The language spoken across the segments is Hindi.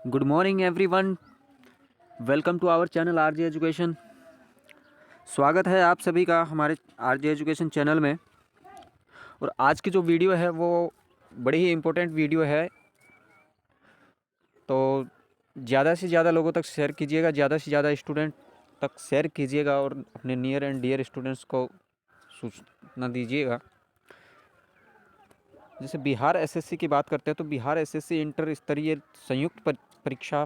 Good morning everyone, welcome to our channel RJ education. स्वागत है आप सभी का हमारे आरजे एजुकेशन चैनल में। और आज की जो वीडियो है वो बड़ी ही इम्पोर्टेंट वीडियो है, तो ज़्यादा से ज़्यादा लोगों तक शेयर कीजिएगा, ज़्यादा से ज़्यादा स्टूडेंट तक शेयर कीजिएगा और अपने नियर एंड डियर स्टूडेंट्स को सूचना दीजिएगा। जैसे बिहार एसएससी की बात करते हैं तो बिहार एसएससी इंटर स्तरीय संयुक्त परीक्षा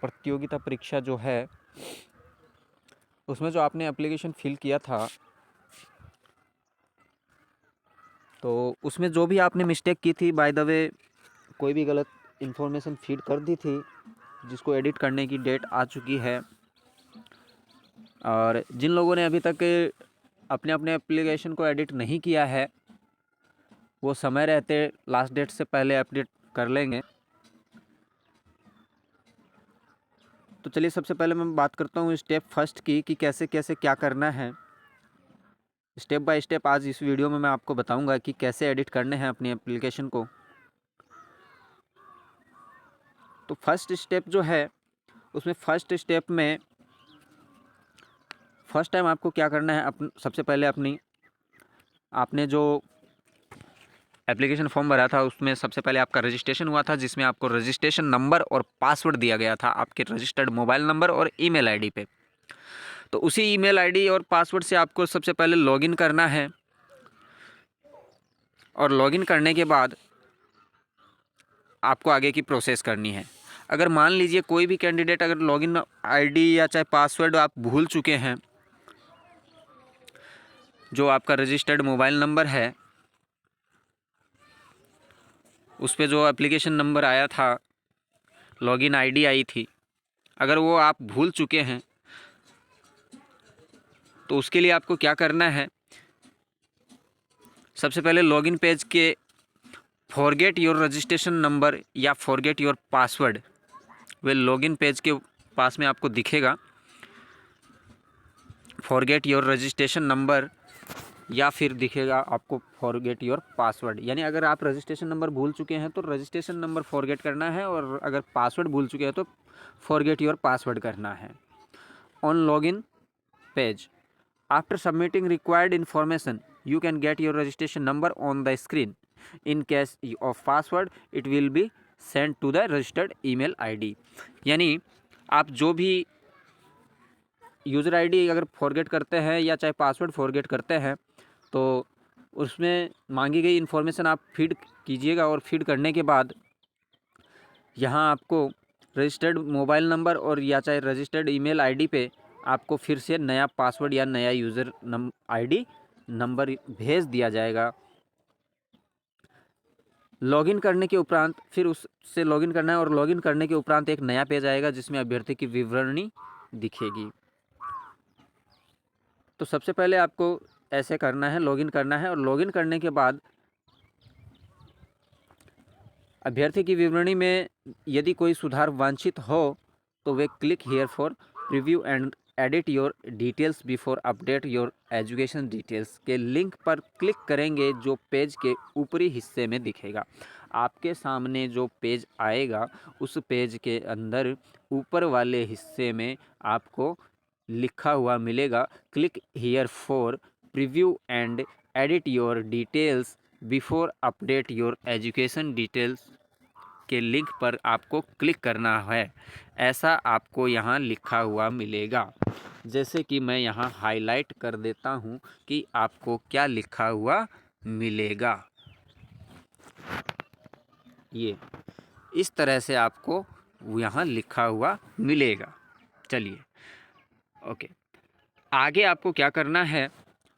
प्रतियोगिता परीक्षा जो है, उसमें जो आपने एप्लीकेशन फिल किया था, तो उसमें जो भी आपने मिस्टेक की थी, बाय द वे कोई भी गलत इन्फॉर्मेशन फीड कर दी थी, जिसको एडिट करने की डेट आ चुकी है। और जिन लोगों ने अभी तक अपने अपने एप्लीकेशन को एडिट नहीं किया है, वो समय रहते लास्ट डेट से पहले अपडेट कर लेंगे। तो चलिए सबसे पहले मैं बात करता हूँ स्टेप फर्स्ट की, कि कैसे कैसे क्या करना है। स्टेप बाय स्टेप आज इस वीडियो में मैं आपको बताऊंगा कि कैसे एडिट करने हैं अपनी एप्लीकेशन को। तो फर्स्ट स्टेप जो है, उसमें फर्स्ट स्टेप में फर्स्ट टाइम आपको क्या करना है, सबसे पहले आपने जो एप्लीकेशन फॉर्म भरा था उसमें सबसे पहले आपका रजिस्ट्रेशन हुआ था, जिसमें आपको रजिस्ट्रेशन नंबर और पासवर्ड दिया गया था आपके रजिस्टर्ड मोबाइल नंबर और ईमेल आईडी पे। तो उसी ईमेल आईडी और पासवर्ड से आपको सबसे पहले लॉगिन करना है। और लॉगिन करने के बाद आपको आगे की प्रोसेस करनी है। अगर मान लीजिए कोई भी कैंडिडेट अगर लॉगिन आईडी या चाहे पासवर्ड आप भूल चुके हैं, जो आपका रजिस्टर्ड मोबाइल नंबर है उस पर जो एप्लीकेशन नंबर आया था, लॉगिन आईडी आई थी, अगर वो आप भूल चुके हैं तो उसके लिए आपको क्या करना है, सबसे पहले लॉगिन पेज के फॉरगेट योर रजिस्ट्रेशन नंबर या forget your password, way login page के पास में आपको दिखेगा। फॉरगेट योर रजिस्ट्रेशन नंबर या फिर दिखेगा आपको फॉरगेट योर पासवर्ड। यानी अगर आप रजिस्ट्रेशन नंबर भूल चुके हैं तो रजिस्ट्रेशन नंबर फॉरगेट करना है, और अगर पासवर्ड भूल चुके हैं तो फॉरगेट योर पासवर्ड करना है। On login page, after submitting required information you can get your registration number on the screen. In case of password it will be send to the registered email ID. यानी आप जो भी यूज़र आईडी अगर फॉरगेट करते हैं या चाहे पासवर्ड फॉरगेट करते हैं, तो उसमें मांगी गई इन्फॉर्मेशन आप फीड कीजिएगा। और फीड करने के बाद यहाँ आपको रजिस्टर्ड मोबाइल नंबर और या चाहे रजिस्टर्ड ईमेल आईडी पे आपको फिर से नया पासवर्ड या नया यूज़र आईडी नंबर भेज दिया जाएगा। लॉगिन करने के उपरांत फिर उससे लॉगिन करना है, और लॉगिन करने के उपरांत एक नया पेज आएगा जिसमें अभ्यर्थी की विवरणी दिखेगी। तो सबसे पहले आपको ऐसे करना है, लॉगिन करना है, और लॉगिन करने के बाद अभ्यर्थी की विवरणी में यदि कोई सुधार वांछित हो तो वे click here for preview and edit your details before update your education details के लिंक पर क्लिक करेंगे, जो पेज के ऊपरी हिस्से में दिखेगा। आपके सामने जो पेज आएगा उस पेज के अंदर ऊपर वाले हिस्से में आपको लिखा हुआ मिलेगा, click here for preview and edit your details before update your education details के लिंक पर आपको क्लिक करना है। ऐसा आपको यहाँ लिखा हुआ मिलेगा। जैसे कि मैं यहाँ हाईलाइट कर देता हूँ कि आपको क्या लिखा हुआ मिलेगा। ये इस तरह से आपको यहाँ लिखा हुआ मिलेगा। चलिए ओके, आगे आपको क्या करना है,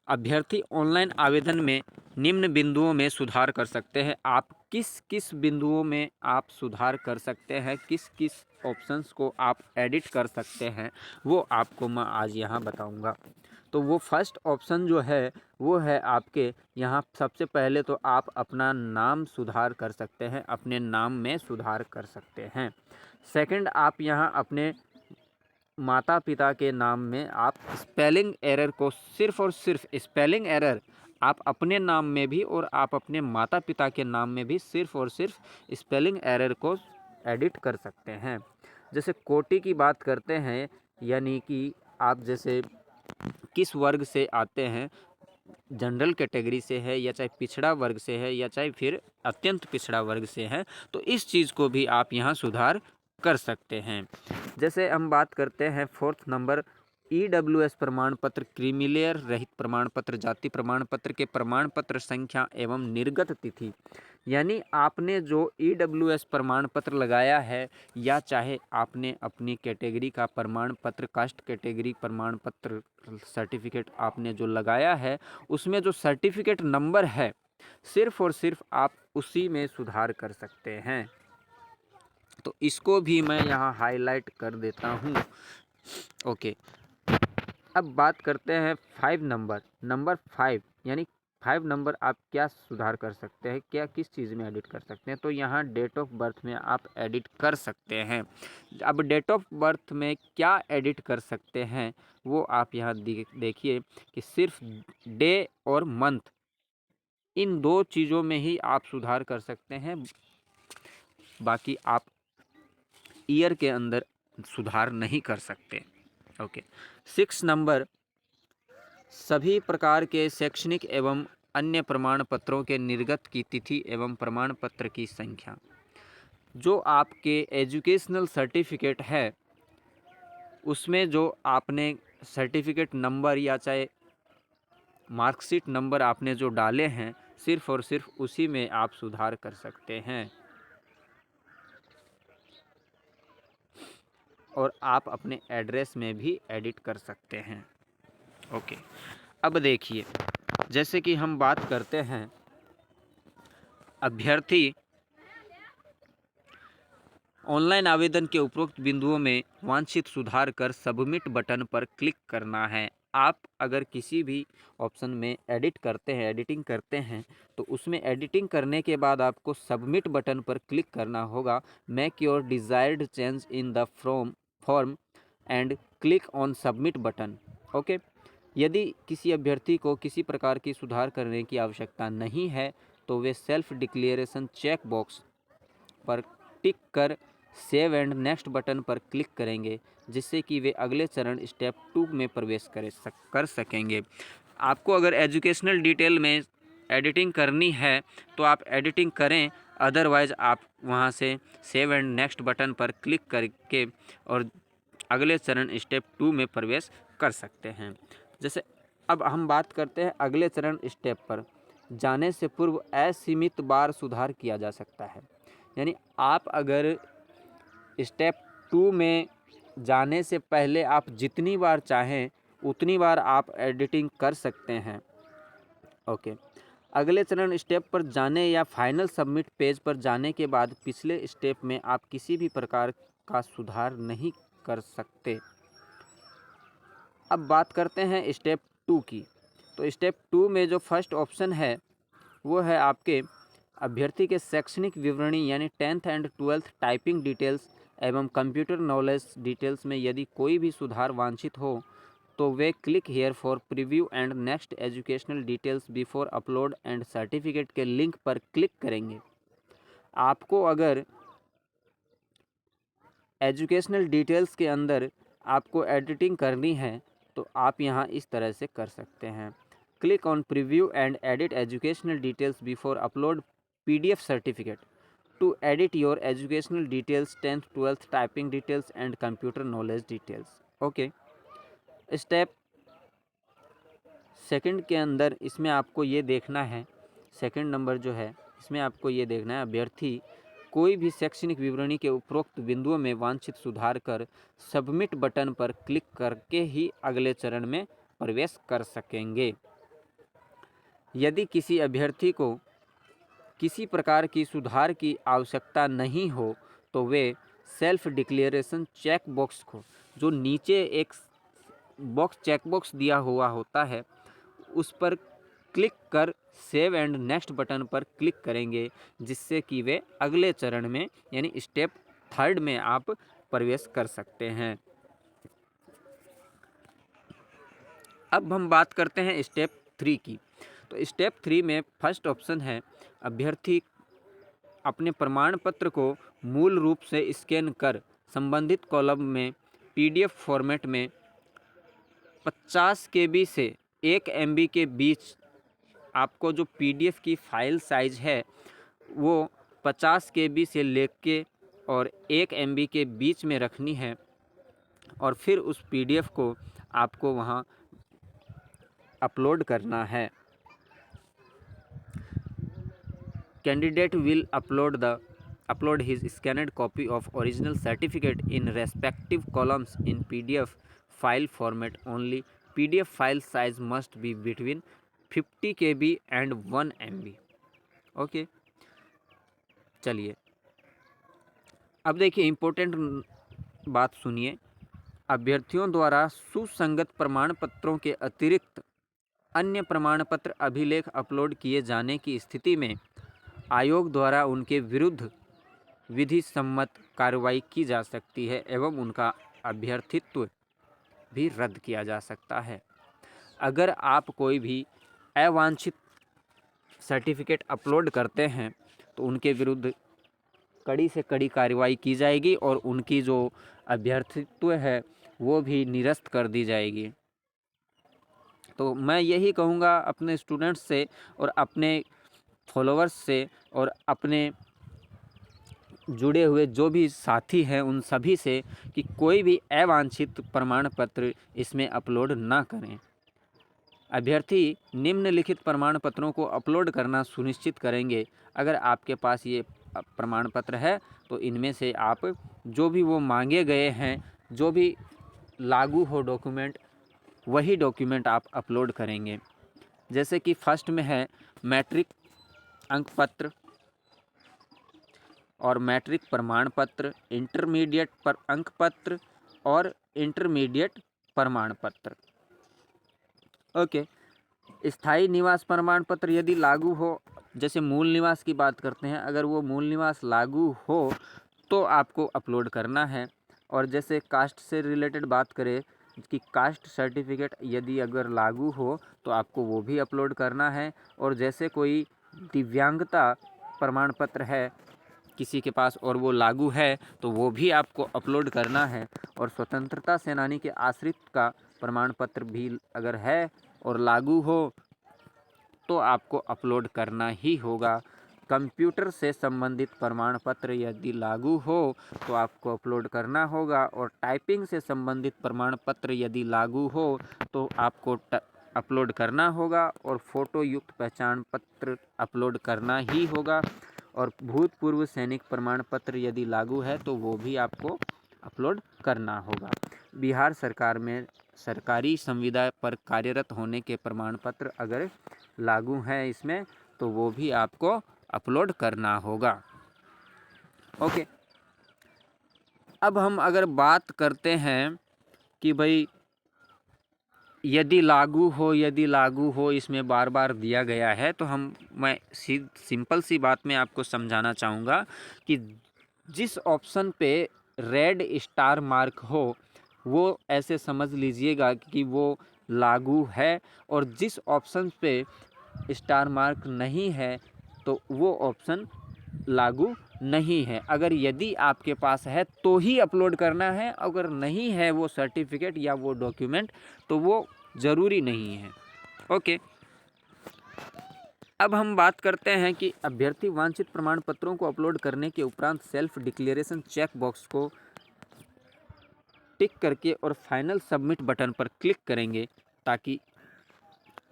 अभ्यर्थी ऑनलाइन आवेदन में निम्न बिंदुओं में सुधार कर सकते हैं। आप किस किस बिंदुओं में आप सुधार कर सकते हैं, किस किस ऑप्शंस को आप एडिट कर सकते हैं, वो आपको मैं आज यहाँ बताऊँगा। तो वो फर्स्ट ऑप्शन जो है वो है आपके यहाँ, सबसे पहले तो आप अपना नाम सुधार कर सकते हैं, अपने नाम में सुधार कर सकते हैं। सेकंड, आप यहाँ अपने माता पिता के नाम में आप स्पेलिंग एरर को, सिर्फ़ और सिर्फ स्पेलिंग एरर आप अपने नाम में भी और आप अपने माता पिता के नाम में भी सिर्फ़ और सिर्फ स्पेलिंग एरर को एडिट कर सकते हैं। जैसे कोटि की बात करते हैं, यानी कि आप जैसे किस वर्ग से आते हैं, जनरल कैटेगरी से है या चाहे पिछड़ा वर्ग से है या चाहे फिर अत्यंत पिछड़ा वर्ग से है, तो इस चीज़ को भी आप यहाँ सुधार कर सकते हैं। जैसे हम बात करते हैं 4th नंबर, EWS प्रमाण पत्र, क्रीमीलेयर रहित प्रमाण पत्र, जाति प्रमाण पत्र के प्रमाण पत्र संख्या एवं निर्गत तिथि। यानी आपने जो EWS प्रमाण पत्र लगाया है या चाहे आपने अपनी कैटेगरी का प्रमाण पत्र, कास्ट कैटेगरी प्रमाण पत्र सर्टिफिकेट आपने जो लगाया है, उसमें जो सर्टिफिकेट नंबर है सिर्फ और सिर्फ आप उसी में सुधार कर सकते हैं। तो इसको भी मैं यहाँ हाईलाइट कर देता हूँ। ओके, अब बात करते हैं 5 नंबर, नंबर 5 यानी 5 नंबर आप क्या सुधार कर सकते हैं, क्या किस चीज़ में एडिट कर सकते हैं। तो यहाँ डेट ऑफ बर्थ में आप एडिट कर सकते हैं। अब डेट ऑफ बर्थ में क्या एडिट कर सकते हैं वो आप यहाँ देखिए कि सिर्फ डे और मंथ, इन 2 चीज़ों में ही आप सुधार कर सकते हैं, बाकी आप ईयर के अंदर सुधार नहीं कर सकते। ओके, 6 नंबर, सभी प्रकार के शैक्षणिक एवं अन्य प्रमाण पत्रों के निर्गत की तिथि एवं प्रमाण पत्र की संख्या। जो आपके एजुकेशनल सर्टिफिकेट है उसमें जो आपने सर्टिफिकेट नंबर या चाहे मार्कशीट नंबर आपने जो डाले हैं, सिर्फ और सिर्फ उसी में आप सुधार कर सकते हैं और आप अपने एड्रेस में भी एडिट कर सकते हैं। ओके, अब देखिए, जैसे कि हम बात करते हैं अभ्यर्थी ऑनलाइन आवेदन के उपरोक्त बिंदुओं में वांछित सुधार कर सबमिट बटन पर क्लिक करना है। आप अगर किसी भी ऑप्शन में एडिट करते हैं, एडिटिंग करते हैं, तो उसमें एडिटिंग करने के बाद आपको सबमिट बटन पर क्लिक करना होगा। Make your desired change in the form and click on submit button. Okay, यदि किसी अभ्यर्थी को किसी प्रकार की सुधार करने की आवश्यकता नहीं है तो वे सेल्फ डिक्लेरेशन चेक बॉक्स पर टिक कर सेव एंड नेक्स्ट बटन पर क्लिक करेंगे, जिससे कि वे अगले चरण स्टेप 2 में प्रवेश कर सकेंगे। आपको अगर एजुकेशनल डिटेल में एडिटिंग करनी है तो आप एडिटिंग करें, अदरवाइज़ आप वहां से सेव एंड नेक्स्ट बटन पर क्लिक करके और अगले चरण स्टेप 2 में प्रवेश कर सकते हैं। जैसे अब हम बात करते हैं अगले चरण स्टेप पर जाने से पूर्व असीमित बार सुधार किया जा सकता है। यानी आप अगर स्टेप 2 में जाने से पहले आप जितनी बार चाहें उतनी बार आप एडिटिंग कर सकते हैं। ओके, अगले चरण स्टेप पर जाने या फाइनल सबमिट पेज पर जाने के बाद पिछले स्टेप में आप किसी भी प्रकार का सुधार नहीं कर सकते। अब बात करते हैं स्टेप 2 की। तो स्टेप 2 में जो फर्स्ट ऑप्शन है वो है आपके अभ्यर्थी के शैक्षणिक विवरणी यानी 10th and 12th typing details एवं कंप्यूटर नॉलेज डिटेल्स में यदि कोई भी सुधार वांछित हो तो वे click here for preview and next educational details before upload and certificate के लिंक पर क्लिक करेंगे। आपको अगर एजुकेशनल डिटेल्स के अंदर आपको एडिटिंग करनी है तो आप यहाँ इस तरह से कर सकते हैं। Click on preview and edit educational details before upload PDF certificate to edit your educational details 10th 12th typing details and computer knowledge details. Okay, step second के अंदर इसमें आपको ये देखना है, सेकंड नंबर जो है इसमें आपको ये देखना है अभ्यर्थी कोई भी शैक्षणिक विवरणी के उपरोक्त बिंदुओं में वांछित सुधार कर सबमिट बटन पर क्लिक करके ही अगले चरण में प्रवेश कर सकेंगे। यदि किसी अभ्यर्थी को किसी प्रकार की सुधार की आवश्यकता नहीं हो तो वे सेल्फ डिक्लेरेशन चेक बॉक्स को, जो नीचे एक बॉक्स चेक बॉक्स दिया हुआ होता है, उस पर क्लिक कर सेव एंड नेक्स्ट बटन पर क्लिक करेंगे, जिससे कि वे अगले चरण में यानी स्टेप 3 में आप प्रवेश कर सकते हैं। अब हम बात करते हैं स्टेप 3 की। तो स्टेप 3 में फर्स्ट ऑप्शन है अभ्यर्थी अपने प्रमाण पत्र को मूल रूप से स्कैन कर संबंधित कॉलम में PDF फॉर्मेट में 50 KB से 1 MB के बीच आपको जो PDF की फाइल साइज़ है वो 50 KB से लेके और 1 MB के बीच में रखनी है, और फिर उस PDF को आपको वहाँ अपलोड करना है। Candidate will upload his scanned copy of original certificate in respective columns in PDF file format only. PDF file size must be between 50 KB and 1 MB. Okay, चलिए अब देखिए इम्पोर्टेंट बात सुनिए। अभ्यर्थियों द्वारा सुसंगत प्रमाण पत्रों के अतिरिक्त अन्य प्रमाण पत्र अभिलेख अपलोड किए जाने की स्थिति में आयोग द्वारा उनके विरुद्ध विधि सम्मत कार्रवाई की जा सकती है एवं उनका अभ्यर्थित्व भी रद्द किया जा सकता है। अगर आप कोई भी अवांछित सर्टिफिकेट अपलोड करते हैं तो उनके विरुद्ध कड़ी से कड़ी कार्रवाई की जाएगी और उनकी जो अभ्यर्थित्व है वो भी निरस्त कर दी जाएगी। तो मैं यही कहूँगा अपने स्टूडेंट्स से और अपने फॉलोअर्स से और अपने जुड़े हुए जो भी साथी हैं उन सभी से कि कोई भी अवांछित प्रमाण पत्र इसमें अपलोड ना करें। अभ्यर्थी निम्नलिखित प्रमाण पत्रों को अपलोड करना सुनिश्चित करेंगे। अगर आपके पास ये प्रमाण पत्र है तो इनमें से आप जो भी वो मांगे गए हैं, जो भी लागू हो डॉक्यूमेंट, वही डॉक्यूमेंट आप अपलोड करेंगे। जैसे कि फर्स्ट में है मैट्रिक अंक पत्र और मैट्रिक प्रमाण पत्र, इंटरमीडिएट पर अंक पत्र और इंटरमीडिएट प्रमाण पत्र। ओके, स्थायी निवास प्रमाण पत्र यदि लागू हो, जैसे मूल निवास की बात करते हैं, अगर वो मूल निवास लागू हो तो आपको अपलोड करना है। और जैसे कास्ट से रिलेटेड बात करें कि कास्ट सर्टिफिकेट यदि अगर लागू हो तो आपको वो भी अपलोड करना है। और जैसे कोई दिव्यांगता प्रमाण पत्र है किसी के पास और वो लागू है तो वो भी आपको अपलोड करना है। और स्वतंत्रता सेनानी के आश्रित का प्रमाण पत्र भी अगर है और लागू हो तो आपको अपलोड करना ही होगा। कंप्यूटर से संबंधित प्रमाण पत्र यदि लागू हो तो आपको अपलोड करना होगा। और टाइपिंग से संबंधित प्रमाण पत्र यदि लागू हो तो आपको अपलोड करना होगा। और फ़ोटो युक्त पहचान पत्र अपलोड करना ही होगा। और भूतपूर्व सैनिक प्रमाण पत्र यदि लागू है तो वो भी आपको अपलोड करना होगा। बिहार सरकार में सरकारी संविदा पर कार्यरत होने के प्रमाण पत्र अगर लागू हैं इसमें तो वो भी आपको अपलोड करना होगा। ओके, अब हम अगर बात करते हैं कि भाई यदि लागू हो इसमें बार बार दिया गया है, तो मैं सिंपल सी बात में आपको समझाना चाहूँगा कि जिस ऑप्शन पे रेड स्टार मार्क हो वो ऐसे समझ लीजिएगा कि वो लागू है, और जिस ऑप्शन पे स्टार मार्क नहीं है तो वो ऑप्शन लागू नहीं है। अगर यदि आपके पास है तो ही अपलोड करना है, अगर नहीं है वो सर्टिफिकेट या वो डॉक्यूमेंट तो वो ज़रूरी नहीं है। ओके, अब हम बात करते हैं कि अभ्यर्थी वांछित प्रमाण पत्रों को अपलोड करने के उपरांत सेल्फ डिक्लेरेशन चेक बॉक्स को टिक करके और फाइनल सबमिट बटन पर क्लिक करेंगे ताकि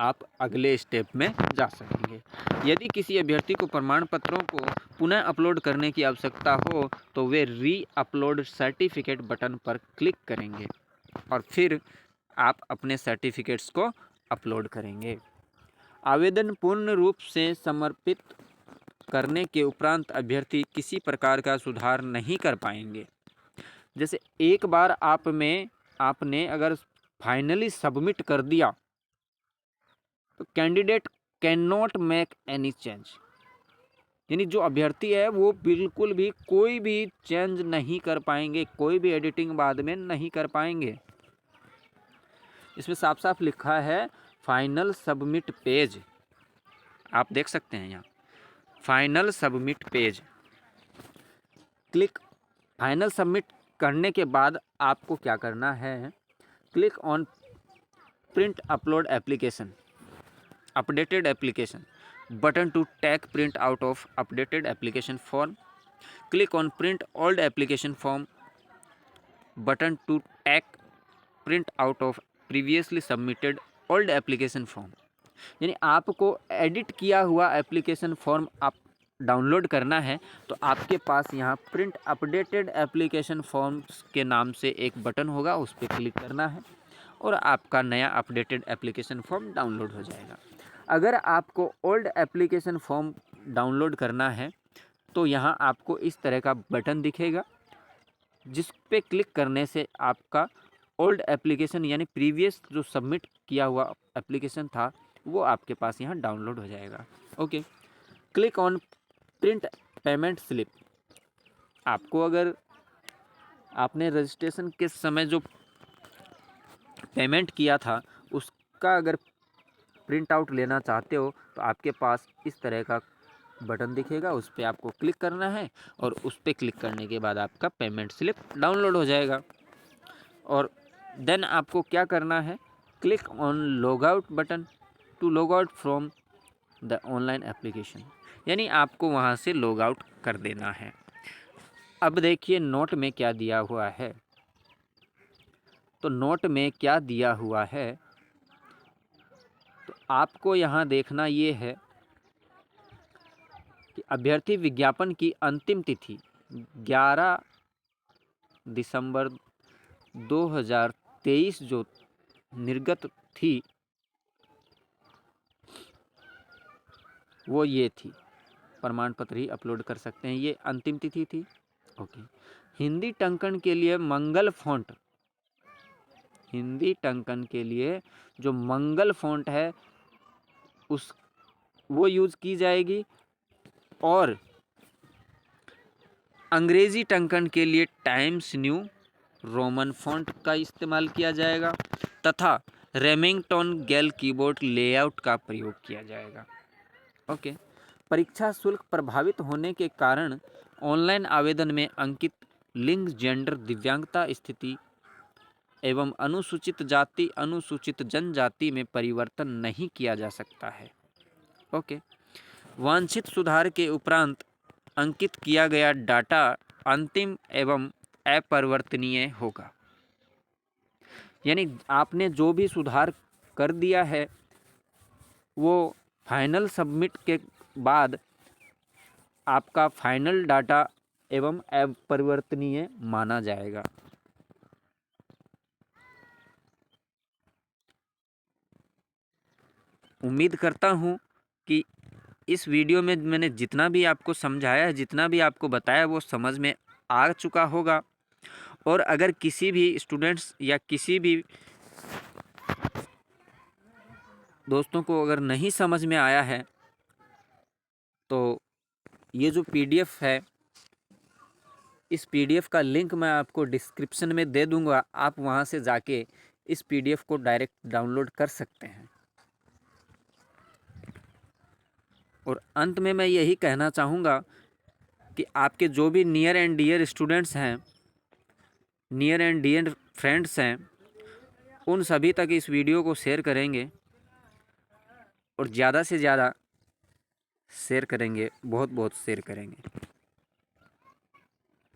आप अगले स्टेप में जा सकेंगे। यदि किसी अभ्यर्थी को प्रमाण पत्रों को पुनः अपलोड करने की आवश्यकता हो तो वे री अपलोड सर्टिफिकेट बटन पर क्लिक करेंगे और फिर आप अपने सर्टिफिकेट्स को अपलोड करेंगे। आवेदन पूर्ण रूप से समर्पित करने के उपरांत अभ्यर्थी किसी प्रकार का सुधार नहीं कर पाएंगे। जैसे एक बार आपने अगर फाइनली सबमिट कर दिया तो candidate can not make any change, यानी जो अभ्यर्थी है वो बिल्कुल भी कोई भी चेंज नहीं कर पाएंगे, कोई भी एडिटिंग बाद में नहीं कर पाएंगे। इसमें साफ साफ लिखा है फाइनल सबमिट पेज, आप देख सकते हैं यहाँ final submit page. Click final submit करने के बाद आपको क्या करना है, click on print upload application updated application button to take print out of updated application form, click on print old application form button to take print out of previously submitted old application form. यानी आपको एडिट किया हुआ एप्लीकेशन फॉर्म आप डाउनलोड करना है, तो आपके पास यहाँ प्रिंट अपडेटेड एप्लीकेशन फॉर्म्स के नाम से एक बटन होगा, उस पर क्लिक करना है और आपका नया अपडेटेड एप्लीकेशन फॉर्म डाउनलोड हो जाएगा। अगर आपको ओल्ड एप्लीकेशन फॉर्म डाउनलोड करना है तो यहाँ आपको इस तरह का बटन दिखेगा, जिस पे क्लिक करने से आपका ओल्ड एप्लीकेशन यानी प्रीवियस जो सबमिट किया हुआ एप्लीकेशन था वो आपके पास यहाँ डाउनलोड हो जाएगा। Okay, click on print payment slip. आपको अगर आपने रजिस्ट्रेशन के समय जो पेमेंट किया था उसका अगर प्रिंट आउट लेना चाहते हो तो आपके पास इस तरह का बटन दिखेगा, उस पर आपको क्लिक करना है और उस पर क्लिक करने के बाद आपका पेमेंट स्लिप डाउनलोड हो जाएगा। और देन आपको क्या करना है, click on log out button to log out from the online application, यानी आपको वहाँ से लॉग आउट कर देना है। अब देखिए नोट में क्या दिया हुआ है, तो नोट में क्या दिया हुआ है तो आपको यहाँ देखना ये है कि अभ्यर्थी विज्ञापन की अंतिम तिथि 11 दिसंबर 2023 जो निर्गत थी वो ये थी, प्रमाण पत्र ही अपलोड कर सकते हैं, ये अंतिम तिथि थी। ओके, हिंदी टंकन के लिए मंगल फ़ॉन्ट, हिंदी टंकन के लिए जो मंगल फ़ॉन्ट है उस वो यूज़ की जाएगी और अंग्रेज़ी टंकन के लिए टाइम्स न्यू रोमन फ़ॉन्ट का इस्तेमाल किया जाएगा तथा रेमिंगटन गेल कीबोर्ड लेआउट का प्रयोग किया जाएगा। ओके, परीक्षा शुल्क प्रभावित होने के कारण ऑनलाइन आवेदन में अंकित लिंग, जेंडर, दिव्यांगता, स्थिति एवं अनुसूचित जाति, अनुसूचित जनजाति में परिवर्तन नहीं किया जा सकता है। ओके, वांछित सुधार के उपरांत अंकित किया गया डाटा अंतिम एवं अपरिवर्तनीय होगा। यानी आपने जो भी सुधार कर दिया है वो फाइनल सबमिट के बाद आपका फाइनल डाटा एवं अपरिवर्तनीय माना जाएगा। उम्मीद करता हूँ कि इस वीडियो में मैंने जितना भी आपको समझाया है, जितना भी आपको बताया वो समझ में आ चुका होगा। और अगर किसी भी स्टूडेंट्स या किसी भी दोस्तों को अगर नहीं समझ में आया है तो ये जो पीडीएफ है, इस पीडीएफ का लिंक मैं आपको डिस्क्रिप्शन में दे दूंगा, आप वहाँ से जाके इस पीडीएफ को डायरेक्ट डाउनलोड कर सकते हैं। और अंत में मैं यही कहना चाहूँगा कि आपके जो भी नियर एंड डियर स्टूडेंट्स हैं, नियर एंड डियर फ्रेंड्स हैं, उन सभी तक इस वीडियो को शेयर करेंगे और ज़्यादा से ज़्यादा शेयर करेंगे, बहुत बहुत शेयर करेंगे।